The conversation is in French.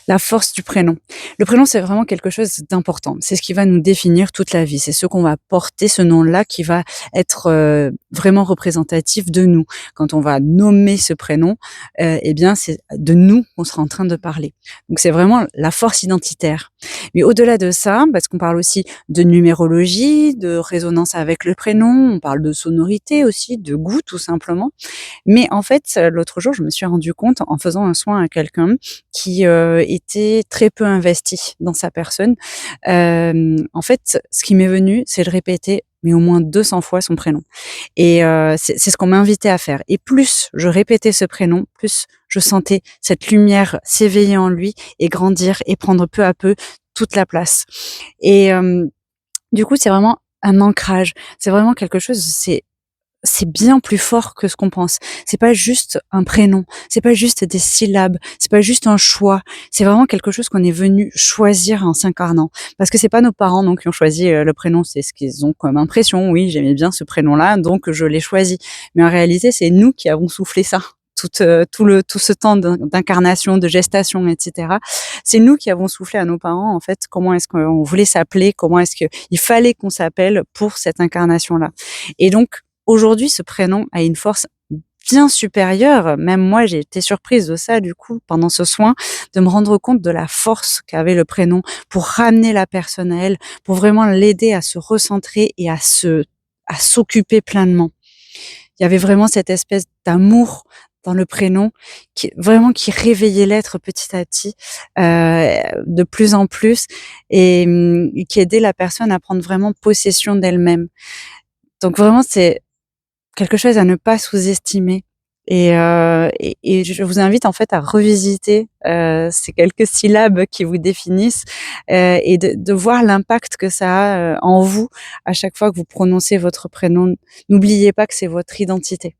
La force du prénom. Le prénom, c'est vraiment quelque chose d'important. C'est ce qui va nous définir toute la vie. C'est ce qu'on va porter, ce nom-là qui va être, vraiment représentatif de nous. Quand on va nommer ce prénom, eh bien, c'est de nous qu'on sera en train de parler. Donc c'est vraiment la force identitaire. Mais au-delà de ça, parce qu'on parle aussi de numérologie, de résonance avec le prénom, on parle de sonorité aussi, de goût tout simplement. Mais en fait, l'autre jour, je me suis rendu compte en faisant un soin à quelqu'un qui, était très peu investi dans sa personne. En fait, ce qui m'est venu, c'est de répéter, mais au moins 200 fois son prénom et c'est ce qu'on m'a invité à faire et plus je répétais ce prénom, plus je sentais cette lumière s'éveiller en lui et grandir et prendre peu à peu toute la place et du coup, c'est vraiment un ancrage. C'est vraiment quelque chose, c'est bien plus fort que ce qu'on pense. C'est pas juste un prénom, c'est pas juste des syllabes, c'est pas juste un choix. C'est vraiment quelque chose qu'on est venu choisir en s'incarnant. Parce que c'est pas nos parents donc qui ont choisi le prénom, c'est ce qu'ils ont comme impression. Oui, j'aimais bien ce prénom-là, donc je l'ai choisi. Mais en réalité, c'est nous qui avons soufflé ça. Tout ce temps d'incarnation, de gestation, etc. C'est nous qui avons soufflé à nos parents, en fait, comment est-ce qu'on voulait s'appeler, comment est-ce qu'il fallait qu'on s'appelle pour cette incarnation-là. Et donc, aujourd'hui, ce prénom a une force bien supérieure. Même moi, j'ai été surprise de ça, du coup, pendant ce soin, de me rendre compte de la force qu'avait le prénom pour ramener la personne à elle, pour vraiment l'aider à se recentrer et à s'occuper pleinement. Il y avait vraiment cette espèce d'amour dans le prénom qui réveillait l'être petit à petit, de plus en plus et qui aidait la personne à prendre vraiment possession d'elle-même. Donc vraiment, c'est quelque chose à ne pas sous-estimer et je vous invite en fait à revisiter, ces quelques syllabes qui vous définissent, et de voir l'impact que ça a, en vous à chaque fois que vous prononcez votre prénom. N'oubliez pas que c'est votre identité.